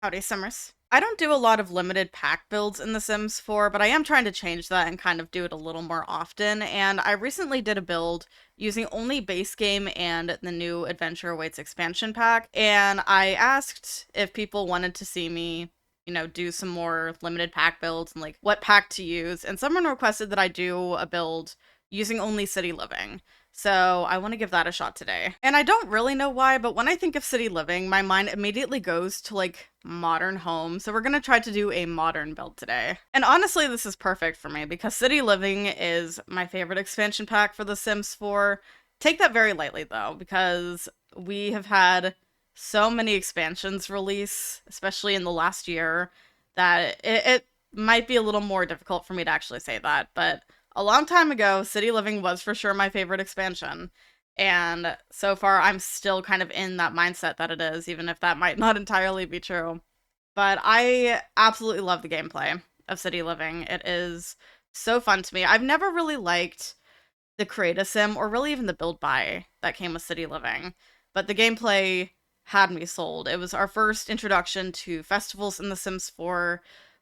Howdy, Summers. I don't do a lot of limited pack builds in The Sims 4, but I am trying to change that and kind of do it a little more often. And I recently did a build using only base game and the new Adventure Awaits expansion pack. And I asked if people wanted to see me, do some more limited pack builds and like what pack to use. And someone requested that I do a build using only city living. So I want to give that a shot today. And I don't really know why, but when I think of city living, my mind immediately goes to like modern home. So we're going to try to do a modern build today. And honestly, this is perfect for me because city living is my favorite expansion pack for The Sims 4. Take that very lightly though, because we have had so many expansions release, especially in the last year, that it might be a little more difficult for me to actually say that. But a long time ago, City Living was for sure my favorite expansion. And so far, I'm still kind of in that mindset that it is, even if that might not entirely be true. But I absolutely love the gameplay of City Living. It is so fun to me. I've never really liked the Create a Sim or really even the Build Buy that came with City Living, but the gameplay had me sold. It was our first introduction to festivals in The Sims 4.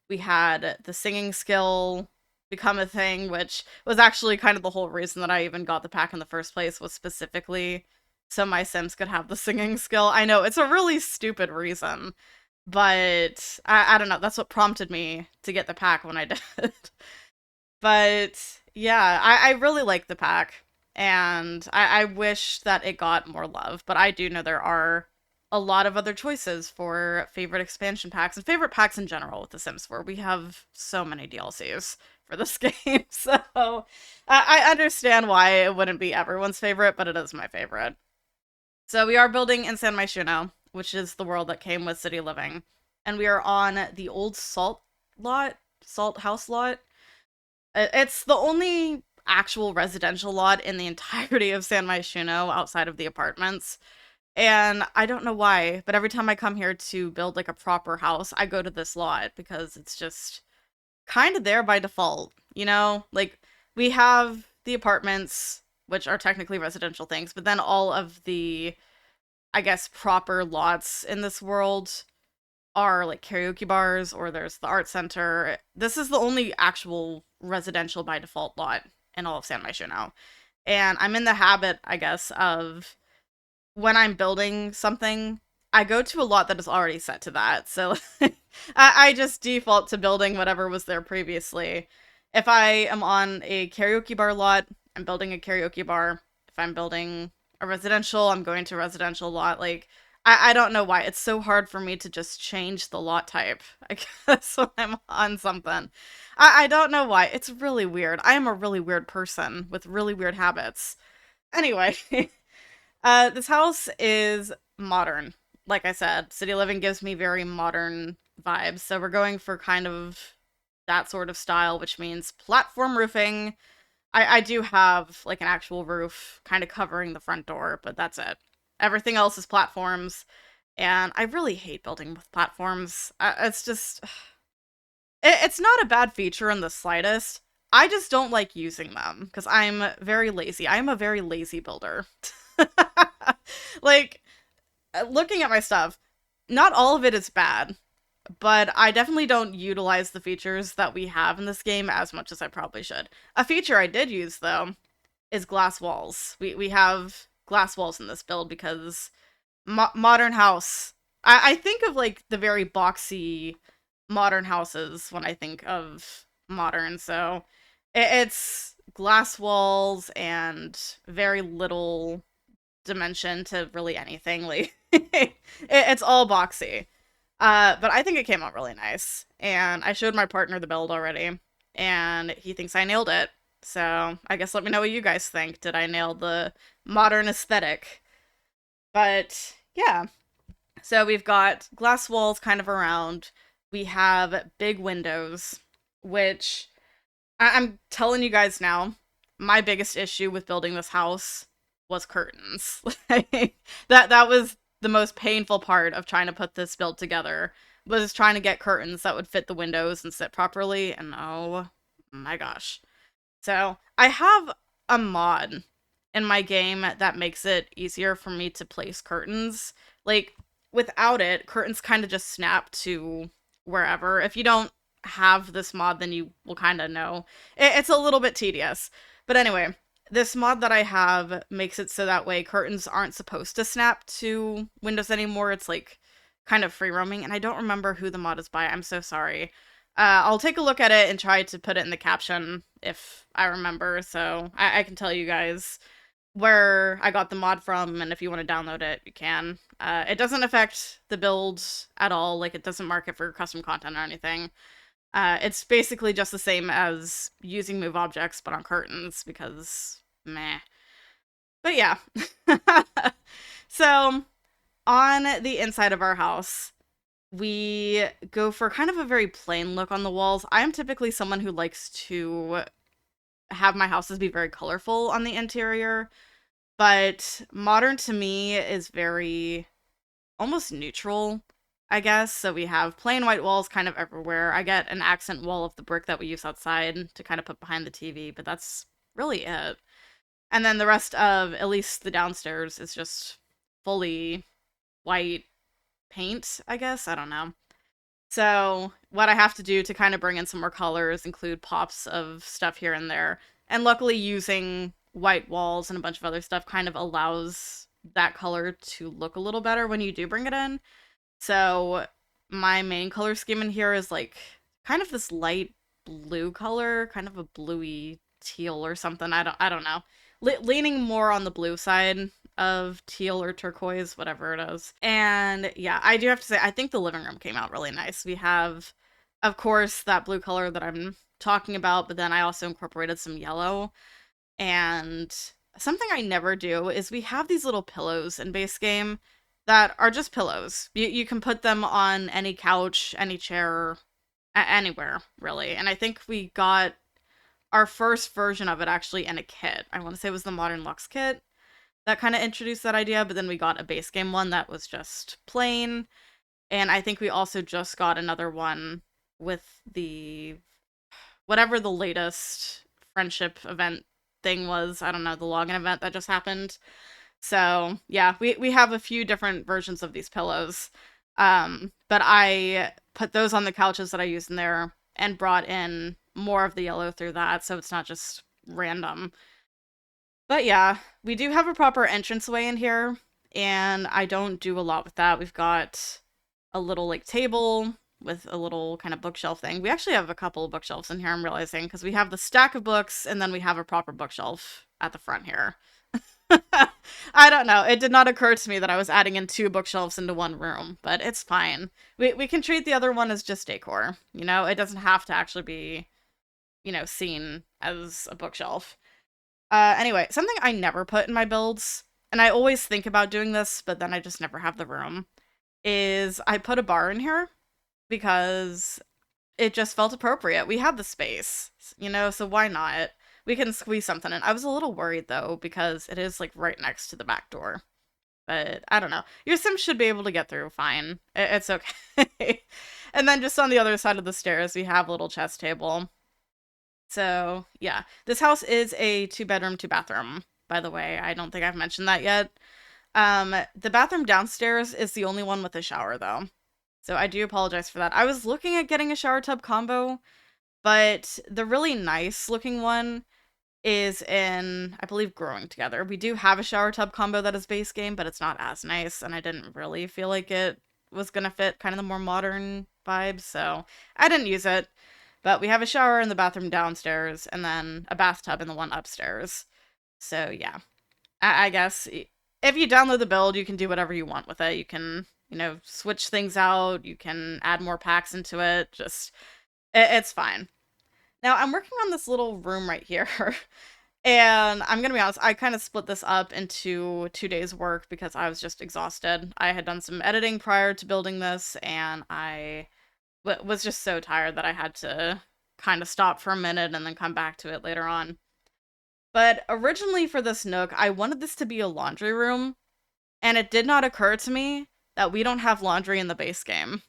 We had the singing skill become a thing, which was actually kind of the whole reason that I even got the pack in the first place, was specifically so my Sims could have the singing skill. I know, it's a really stupid reason, but I don't know, that's what prompted me to get the pack when I did. But yeah, I really like the pack, and I wish that it got more love, but I do know there are a lot of other choices for favorite expansion packs and favorite packs in general with The Sims 4. We have so many DLCs for this game, so I understand why it wouldn't be everyone's favorite, but it is my favorite. So we are building in San Myshuno, which is the world that came with City Living, and we are on the old salt house lot. It's the only actual residential lot in the entirety of San Myshuno outside of the apartments. And I don't know why, but every time I come here to build like a proper house, I go to this lot because it's just kind of there by default, you know? Like, we have the apartments, which are technically residential things, but then all of the, I guess, proper lots in this world are like karaoke bars, or there's the art center. This is the only actual residential by default lot in all of San Myshuno. And I'm in the habit, I guess, of when I'm building something, I go to a lot that is already set to that. So I just default to building whatever was there previously. If I am on a karaoke bar lot, I'm building a karaoke bar. If I'm building a residential, I'm going to a residential lot. Like, I don't know why. It's so hard for me to just change the lot type, I guess, when I'm on something. I don't know why. It's really weird. I am a really weird person with really weird habits. Anyway, this house is modern. Like I said, City Living gives me very modern vibes. So we're going for kind of that sort of style, which means platform roofing. I do have like an actual roof kind of covering the front door, but that's it. Everything else is platforms, and I really hate building with platforms. It's just, it's not a bad feature in the slightest. I just don't like using them because I'm very lazy. I am a very lazy builder. Like, looking at my stuff, not all of it is bad, but I definitely don't utilize the features that we have in this game as much as I probably should. A feature I did use, though, is glass walls. We have glass walls in this build because modern house. I think of like the very boxy modern houses when I think of modern, so it's glass walls and very little dimension to really anything. Like, it's all boxy. But I think it came out really nice, and I showed my partner the build already, and he thinks I nailed it. So I guess let me know what you guys think. Did I nail the modern aesthetic? But yeah, so we've got glass walls kind of around. We have big windows, which I'm telling you guys now, my biggest issue with building this house was curtains. That was the most painful part of trying to put this build together, was trying to get curtains that would fit the windows and sit properly, and oh my gosh. So I have a mod in my game that makes it easier for me to place curtains. Like, without it, curtains kind of just snap to wherever. If you don't have this mod, then you will kind of know. It's a little bit tedious. But anyway, this mod that I have makes it so that way curtains aren't supposed to snap to windows anymore. It's like kind of free roaming, and I don't remember who the mod is by. I'm so sorry. I'll take a look at it and try to put it in the caption if I remember, so I can tell you guys where I got the mod from, and if you want to download it, you can. It doesn't affect the build at all, like it doesn't mark it for custom content or anything. It's basically just the same as using move objects, but on curtains, because meh. But yeah. So, on the inside of our house, we go for kind of a very plain look on the walls. I am typically someone who likes to have my houses be very colorful on the interior, but modern to me is very almost neutral, I guess. So we have plain white walls kind of everywhere. I get an accent wall of the brick that we use outside to kind of put behind the TV, but that's really it. And then the rest of at least the downstairs is just fully white paint, I guess. I don't know. So what I have to do to kind of bring in some more colors include pops of stuff here and there. And luckily using white walls and a bunch of other stuff kind of allows that color to look a little better when you do bring it in. So my main color scheme in here is like kind of this light blue color, kind of a bluey teal or something. I don't know. Leaning more on the blue side of teal or turquoise, whatever it is. And yeah, I do have to say, I think the living room came out really nice. We have, of course, that blue color that I'm talking about, but then I also incorporated some yellow. And something I never do is we have these little pillows in base game that are just pillows. You can put them on any couch, any chair, anywhere, really. And I think we got our first version of it actually in a kit. I want to say it was the Modern Luxe kit that kind of introduced that idea, but then we got a base game one that was just plain. And I think we also just got another one with the whatever the latest friendship event thing was. I don't know, the login event that just happened. So yeah, we have a few different versions of these pillows. But I put those on the couches that I used in there and brought in more of the yellow through that, so it's not just random. But yeah, we do have a proper entranceway in here, and I don't do a lot with that. We've got a little like table with a little kind of bookshelf thing. We actually have a couple of bookshelves in here, I'm realizing, because we have the stack of books, and then we have a proper bookshelf at the front here. I don't know. It did not occur to me that I was adding in two bookshelves into one room, but it's fine. We can treat the other one as just decor, you know? It doesn't have to actually be, you know, seen as a bookshelf. Anyway, something I never put in my builds, and I always think about doing this, but then I just never have the room, is I put a bar in here because it just felt appropriate. We had the space, you know, so why not? We can squeeze something in. I was a little worried, though, because it is, like, right next to the back door. But, I don't know. Your Sims should be able to get through fine. It's okay. And then just on the other side of the stairs, we have a little chess table. So, yeah. This house is a 2-bedroom, 2-bathroom, by the way. I don't think I've mentioned that yet. The bathroom downstairs is the only one with a shower, though. So I do apologize for that. I was looking at getting a shower tub combo, but the really nice looking one is in, I believe, Growing Together. We do have a shower tub combo that is base game, but it's not as nice, and I didn't really feel like it was gonna fit kind of the more modern vibes, so I didn't use it. But we have a shower in the bathroom downstairs, and then a bathtub in the one upstairs. So yeah, I guess if you download the build, you can do whatever you want with it. You can, you know, switch things out, you can add more packs into it, just, it's fine. Now, I'm working on this little room right here, and I'm gonna be honest, I kind of split this up into 2 days' work because I was just exhausted. I had done some editing prior to building this, and I was just so tired that I had to kind of stop for a minute and then come back to it later on. But originally for this nook, I wanted this to be a laundry room, and it did not occur to me that we don't have laundry in the base game.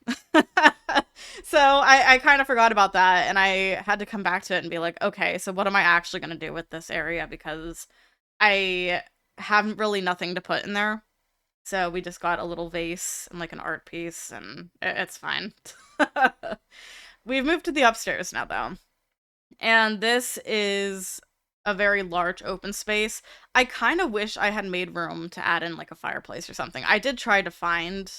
So I kind of forgot about that, and I had to come back to it and be like, okay, so what am I actually going to do with this area? Because I have really nothing to put in there. So we just got a little vase and like an art piece, and it's fine. We've moved to the upstairs now, though. And this is a very large open space. I kind of wish I had made room to add in like a fireplace or something. I did try to find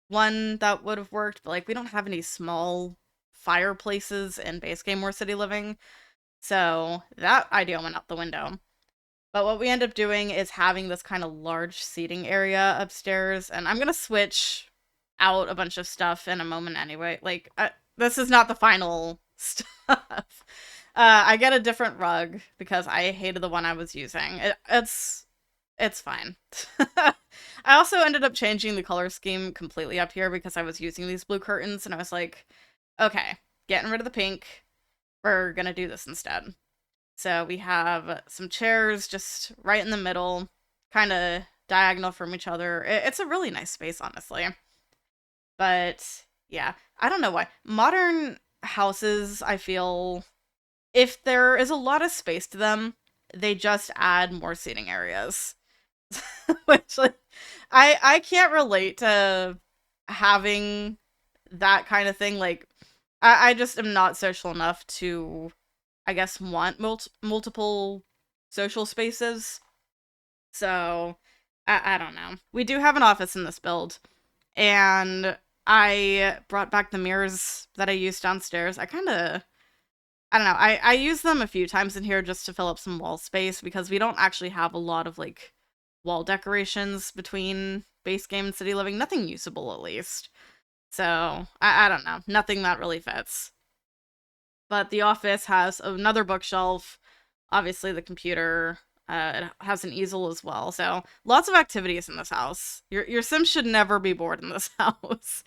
one that would have worked, but like we don't have any small fireplaces in base game or city living. So that idea went out the window. But what we end up doing is having this kind of large seating area upstairs, and I'm gonna switch out a bunch of stuff in a moment anyway. Like, this is not the final stuff. I get a different rug because I hated the one I was using. It's fine. I also ended up changing the color scheme completely up here because I was using these blue curtains, and I was like, okay, getting rid of the pink. We're gonna do this instead. So we have some chairs just right in the middle, kind of diagonal from each other. It's a really nice space, honestly. But yeah, I don't know why. Modern houses, I feel, if there is a lot of space to them, they just add more seating areas. Which, like, I can't relate to having that kind of thing. Like, I just am not social enough to, I guess, want multiple social spaces. So, I don't know. We do have an office in this build, and I brought back the mirrors that I used downstairs. I don't know, I use them a few times in here just to fill up some wall space because we don't actually have a lot of, like, wall decorations between base game and city living. Nothing usable, at least. So, I don't know. Nothing that really fits. But the office has another bookshelf, obviously the computer. It has an easel as well. So lots of activities in this house. Your Sims should never be bored in this house.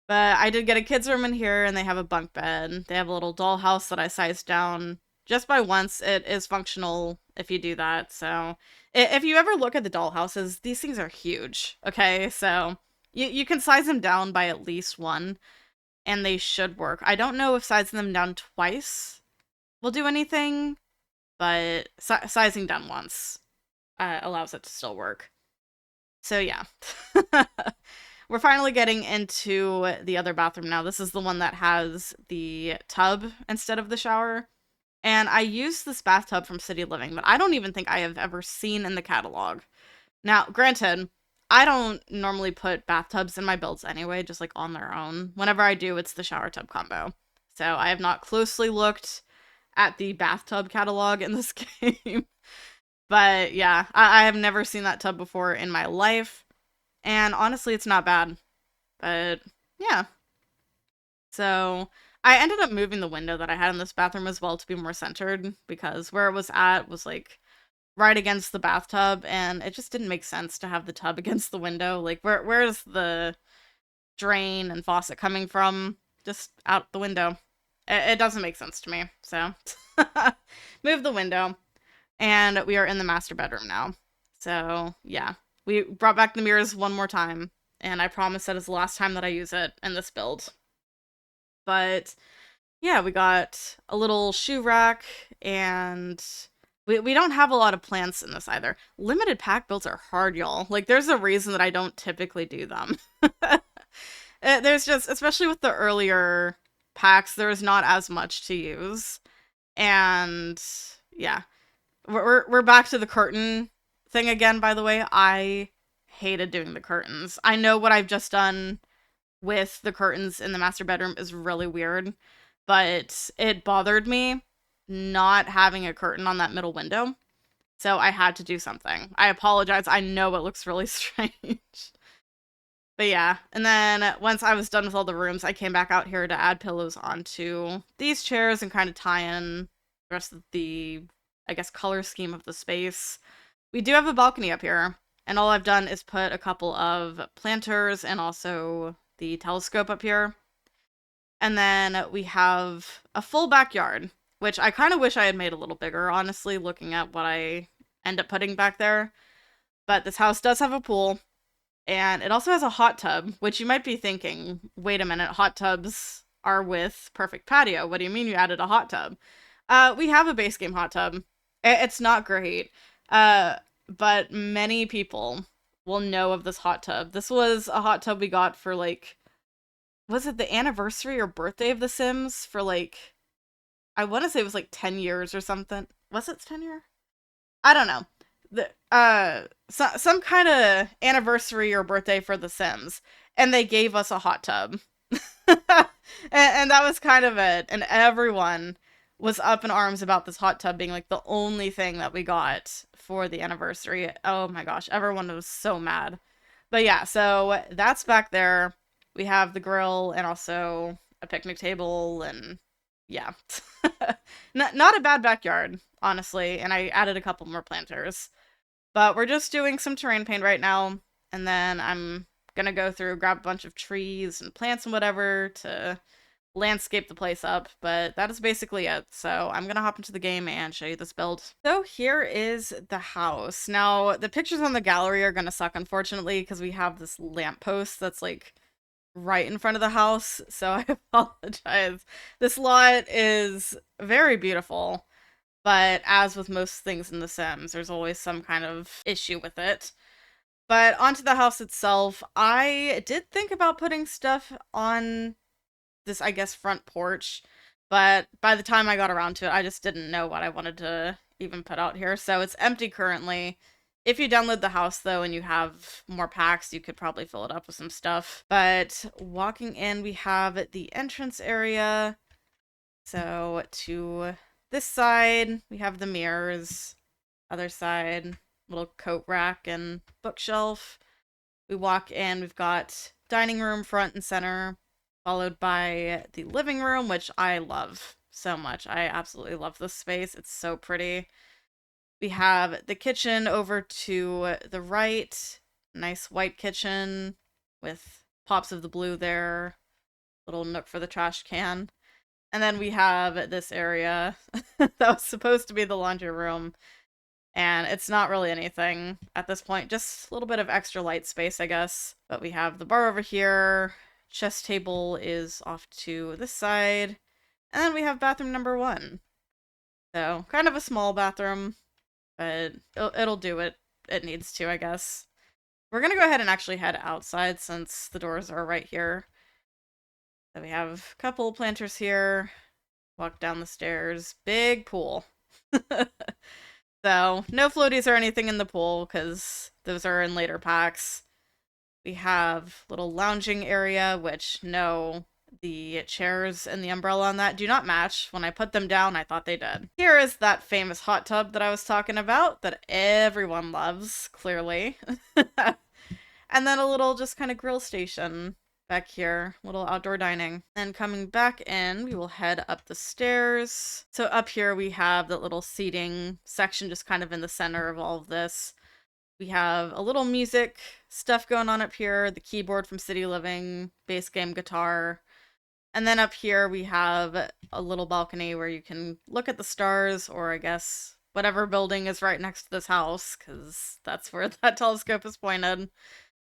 But I did get a kids' room in here, and they have a bunk bed. They have a little dollhouse that I sized down just by once. It is functional if you do that. So if you ever look at the dollhouses, these things are huge. Okay, so you can size them down by at least one, and they should work. I don't know if sizing them down twice will do anything, but sizing down once allows it to still work. So yeah. We're finally getting into the other bathroom now. This is the one that has the tub instead of the shower. And I used this bathtub from City Living that I don't even think I have ever seen in the catalog. Now, granted, I don't normally put bathtubs in my builds anyway, just like on their own. Whenever I do, it's the shower tub combo. So I have not closely looked at the bathtub catalog in this game. But yeah, I have never seen that tub before in my life. And honestly, it's not bad. But yeah. So I ended up moving the window that I had in this bathroom as well to be more centered because where it was at was like right against the bathtub, and it just didn't make sense to have the tub against the window. Like, where's the drain and faucet coming from? Just out the window. It doesn't make sense to me. So move the window, and we are in the master bedroom now. So yeah, we brought back the mirrors one more time, and I promise that is the last time that I use it in this build. But yeah, we got a little shoe rack, and we don't have a lot of plants in this either. Limited pack builds are hard, y'all. Like, there's a reason that I don't typically do them. There's just, especially with the earlier packs, there's not as much to use. And yeah, we're back to the curtain thing again, by the way. I hated doing the curtains. I know what I've just done with the curtains in the master bedroom is really weird, but it bothered me not having a curtain on that middle window. So I had to do something. I apologize. I know it looks really strange. But yeah, and then once I was done with all the rooms, I came back out here to add pillows onto these chairs and kind of tie in the rest of the, I guess, color scheme of the space. We do have a balcony up here, and all I've done is put a couple of planters and also the telescope up here. And then we have a full backyard, which I kind of wish I had made a little bigger, honestly, looking at what I end up putting back there. But this house does have a pool, and it also has a hot tub, which you might be thinking, wait a minute, hot tubs are with Perfect Patio. What do you mean you added a hot tub? We have a base game hot tub. It's not great, but many people will know of this hot tub. This was a hot tub we got for like, was it the anniversary or birthday of The Sims for like, I want to say it was like 10 years or something. Was it 10 year? I don't know. Some kind of anniversary or birthday for The Sims, and they gave us a hot tub. And that was kind of it. And everyone was up in arms about this hot tub being like the only thing that we got for the anniversary. Oh my gosh, everyone was so mad. But yeah, so that's back there. We have the grill and also a picnic table and yeah. Not a bad backyard, honestly, and I added a couple more planters. But we're just doing some terrain paint right now, and then I'm gonna go through, grab a bunch of trees and plants and whatever to landscape the place up, but that is basically it. So I'm gonna hop into the game and show you this build. So here is the house. Now, the pictures on the gallery are gonna suck, unfortunately, because we have this lamppost that's like right in front of the house, so I apologize. This lot is very beautiful, but as with most things in The Sims, there's always some kind of issue with it. But onto the house itself, I did think about putting stuff on this, I guess, front porch, but by the time I got around to it, I just didn't know what I wanted to even put out here, so it's empty currently. If you download the house, though, and you have more packs, you could probably fill it up with some stuff. But walking in, we have the entrance area. So to this side, we have the mirrors. Other side, little coat rack and bookshelf. We walk in, we've got dining room front and center, followed by the living room, which I love so much. I absolutely love this space. It's so pretty. We have the kitchen over to the right. Nice white kitchen with pops of the blue there. Little nook for the trash can. And then we have this area that was supposed to be the laundry room. And it's not really anything at this point. Just a little bit of extra light space, I guess. But we have the bar over here. Chess table is off to this side. And then we have bathroom number 1. So, kind of a small bathroom, but it'll do what it needs to, I guess. We're gonna go ahead and actually head outside since the doors are right here. So we have a couple planters here. Walk down the stairs. Big pool. So, no floaties or anything in the pool, because those are in later packs. We have little lounging area, which, no, the chairs and the umbrella on that do not match. When I put them down, I thought they did. Here is that famous hot tub that I was talking about, that everyone loves, clearly. And then a little just kind of grill station back here, little outdoor dining. And coming back in, we will head up the stairs. So up here we have that little seating section just kind of in the center of all of this. We have a little music stuff going on up here, the keyboard from City Living, bass game guitar. And then up here we have a little balcony where you can look at the stars, or I guess whatever building is right next to this house, because that's where that telescope is pointed.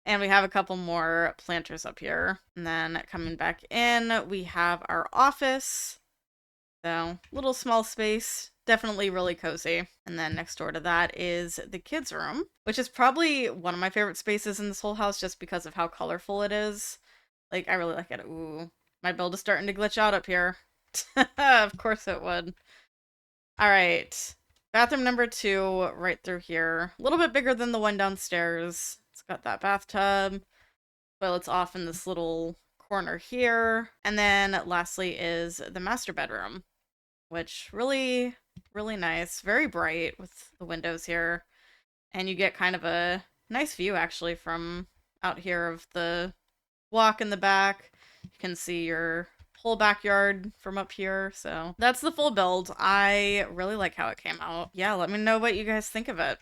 And we have a couple more planters up here. And then coming back in, we have our office. So, little small space. Definitely really cozy. And then next door to that is the kids' room, which is probably one of my favorite spaces in this whole house just because of how colorful it is. Like, I really like it. Ooh, my build is starting to glitch out up here. Of course it would. Alright. Bathroom number 2, right through here. A little bit bigger than the one downstairs. It's got that bathtub. Toilet's off in this little corner here. And then lastly is the master bedroom, which really, really nice. Very bright with the windows here. And you get kind of a nice view actually from out here of the walk in the back. You can see your whole backyard from up here. So that's the full build. I really like how it came out. Yeah, let me know what you guys think of it.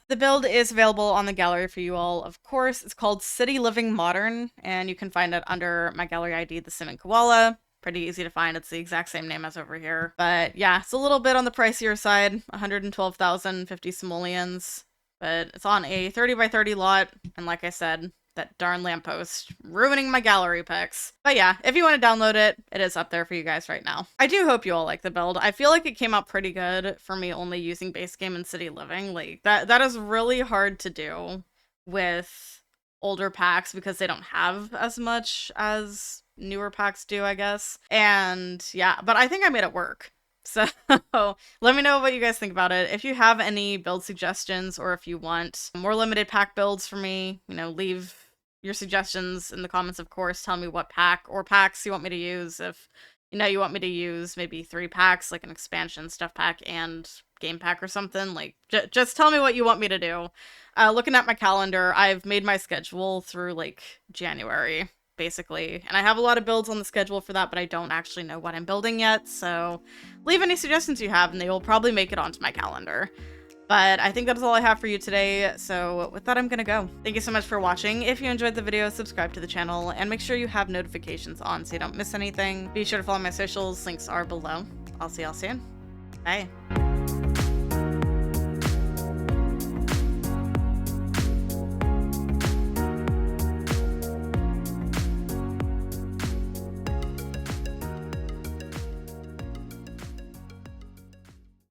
The build is available on the gallery for you all, of course. It's called City Living Modern, and you can find it under my gallery ID, TheSimmingKoala. Pretty easy to find. It's the exact same name as over here. But yeah, it's a little bit on the pricier side, 112,050 simoleons. But it's on a 30 by 30 lot, and like I said, that darn lamppost ruining my gallery pics. But yeah, if you want to download it, it is up there for you guys right now. I do hope you all like the build. I feel like it came out pretty good for me only using base game and city living. Like, that is really hard to do with older packs because they don't have as much as newer packs do, I guess. And yeah, but I think I made it work. So let me know what you guys think about it. If you have any build suggestions or if you want more limited pack builds for me, leave your suggestions in the comments, of course. Tell me what pack or packs you want me to use. If you want me to use maybe 3 packs, like an expansion stuff pack and game pack or something, like just tell me what you want me to do. Looking at my calendar, I've made my schedule through like January, basically. And I have a lot of builds on the schedule for that, but I don't actually know what I'm building yet. So leave any suggestions you have and they will probably make it onto my calendar. But I think that's all I have for you today, so with that, I'm gonna go. Thank you so much for watching. If you enjoyed the video, subscribe to the channel, and make sure you have notifications on so you don't miss anything. Be sure to follow my socials, links are below. I'll see y'all soon. Bye.